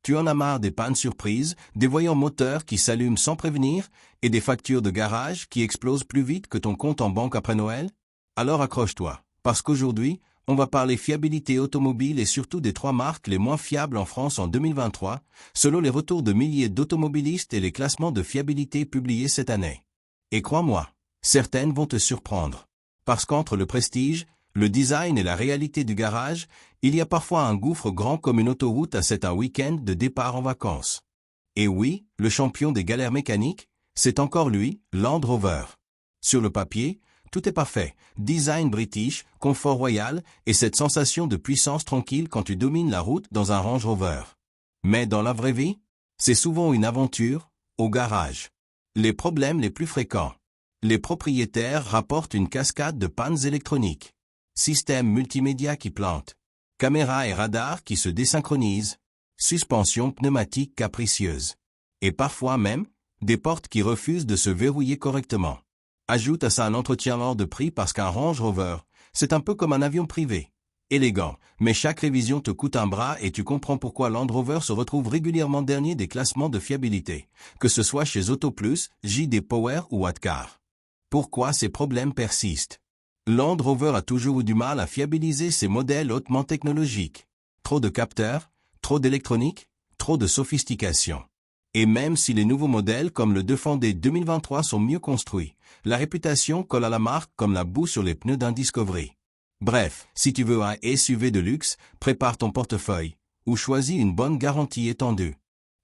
Tu en as marre des pannes surprises, des voyants moteurs qui s'allument sans prévenir, et des factures de garage qui explosent plus vite que ton compte en banque après Noël? Alors accroche-toi, parce qu'aujourd'hui, on va parler fiabilité automobile et surtout des 3 marques les moins fiables en France en 2023, selon les retours de milliers d'automobilistes et les classements de fiabilité publiés cette année. Et crois-moi, certaines vont te surprendre. Parce qu'entre le prestige, le design et la réalité du garage, il y a parfois un gouffre grand comme une autoroute à un week-end de départ en vacances. Et oui, le champion des galères mécaniques, c'est encore lui, Land Rover. Sur le papier, tout est parfait, design british, confort royal et cette sensation de puissance tranquille quand tu domines la route dans un Range Rover. Mais dans la vraie vie, c'est souvent une aventure, au garage. Les problèmes les plus fréquents. Les propriétaires rapportent une cascade de pannes électroniques. Système multimédia qui plante. Caméras et radars qui se désynchronisent. Suspension pneumatique capricieuse. Et parfois même, des portes qui refusent de se verrouiller correctement. Ajoute à ça un entretien hors de prix parce qu'un Range Rover, c'est un peu comme un avion privé. Élégant, mais chaque révision te coûte un bras et tu comprends pourquoi Land Rover se retrouve régulièrement dernier des classements de fiabilité, que ce soit chez AutoPlus, JD Power ou Atcar. Pourquoi ces problèmes persistent? Land Rover a toujours eu du mal à fiabiliser ses modèles hautement technologiques. Trop de capteurs, trop d'électronique, trop de sophistication. Et même si les nouveaux modèles comme le Defender 2023 sont mieux construits, la réputation colle à la marque comme la boue sur les pneus d'un Discovery. Bref, si tu veux un SUV de luxe, prépare ton portefeuille, ou choisis une bonne garantie étendue.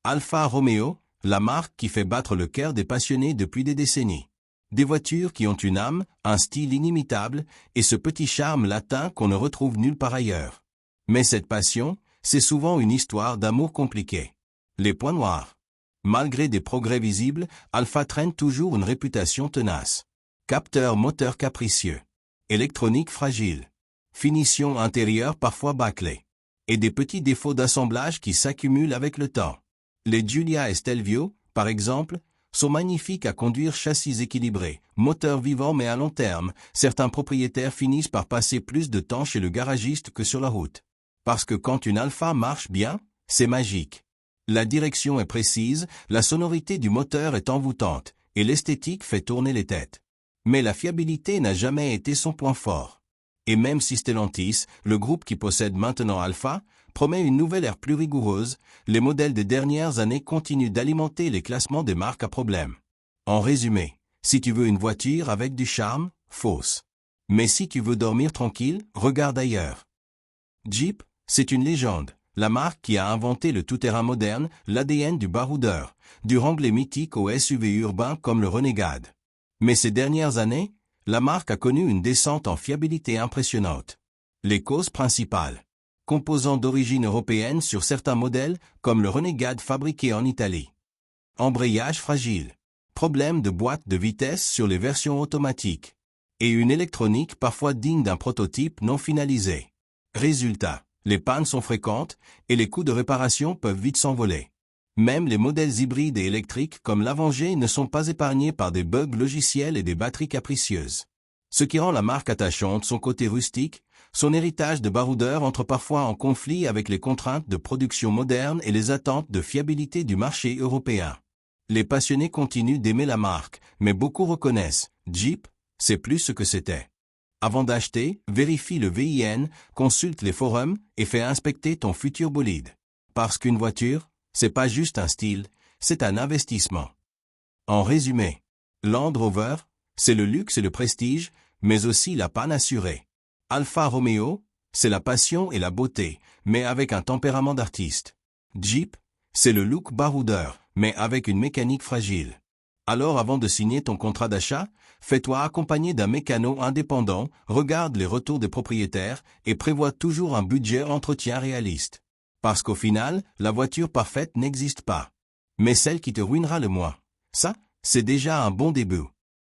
Alfa Romeo, la marque qui fait battre le cœur des passionnés depuis des décennies. Des voitures qui ont une âme, un style inimitable, et ce petit charme latin qu'on ne retrouve nulle part ailleurs. Mais cette passion, c'est souvent une histoire d'amour compliquée. Les points noirs. Malgré des progrès visibles, Alfa traîne toujours une réputation tenace. Capteur moteur capricieux. Électronique fragile. Finition intérieure parfois bâclée. Et des petits défauts d'assemblage qui s'accumulent avec le temps. Les Giulia et Stelvio, par exemple, sont magnifiques à conduire, châssis équilibré, moteur vivant mais à long terme. Certains propriétaires finissent par passer plus de temps chez le garagiste que sur la route. Parce que quand une Alfa marche bien, c'est magique. La direction est précise, la sonorité du moteur est envoûtante, et l'esthétique fait tourner les têtes. Mais la fiabilité n'a jamais été son point fort. Et même si Stellantis, le groupe qui possède maintenant Alfa, promet une nouvelle ère plus rigoureuse, les modèles des dernières années continuent d'alimenter les classements des marques à problème. En résumé, si tu veux une voiture avec du charme, fausse. Mais si tu veux dormir tranquille, regarde ailleurs. Jeep, c'est une légende. La marque qui a inventé le tout-terrain moderne, l'ADN du baroudeur, du Wrangler mythique au SUV urbain comme le Renegade. Mais ces dernières années, la marque a connu une descente en fiabilité impressionnante. Les causes principales. Composants d'origine européenne sur certains modèles, comme le Renegade fabriqué en Italie. Embrayage fragile. Problème de boîte de vitesse sur les versions automatiques. Et une électronique parfois digne d'un prototype non finalisé. Résultat. Les pannes sont fréquentes, et les coûts de réparation peuvent vite s'envoler. Même les modèles hybrides et électriques comme l'Avenger ne sont pas épargnés par des bugs logiciels et des batteries capricieuses. Ce qui rend la marque attachante, son côté rustique, son héritage de baroudeur entre parfois en conflit avec les contraintes de production moderne et les attentes de fiabilité du marché européen. Les passionnés continuent d'aimer la marque, mais beaucoup reconnaissent, Jeep, c'est plus ce que c'était. Avant d'acheter, vérifie le VIN, consulte les forums et fais inspecter ton futur bolide. Parce qu'une voiture, c'est pas juste un style, c'est un investissement. En résumé, Land Rover, c'est le luxe et le prestige, mais aussi la panne assurée. Alfa Romeo, c'est la passion et la beauté, mais avec un tempérament d'artiste. Jeep, c'est le look baroudeur, mais avec une mécanique fragile. Alors avant de signer ton contrat d'achat, fais-toi accompagner d'un mécano indépendant, regarde les retours des propriétaires et prévois toujours un budget entretien réaliste. Parce qu'au final, la voiture parfaite n'existe pas. Mais celle qui te ruinera le moins. Ça, c'est déjà un bon début.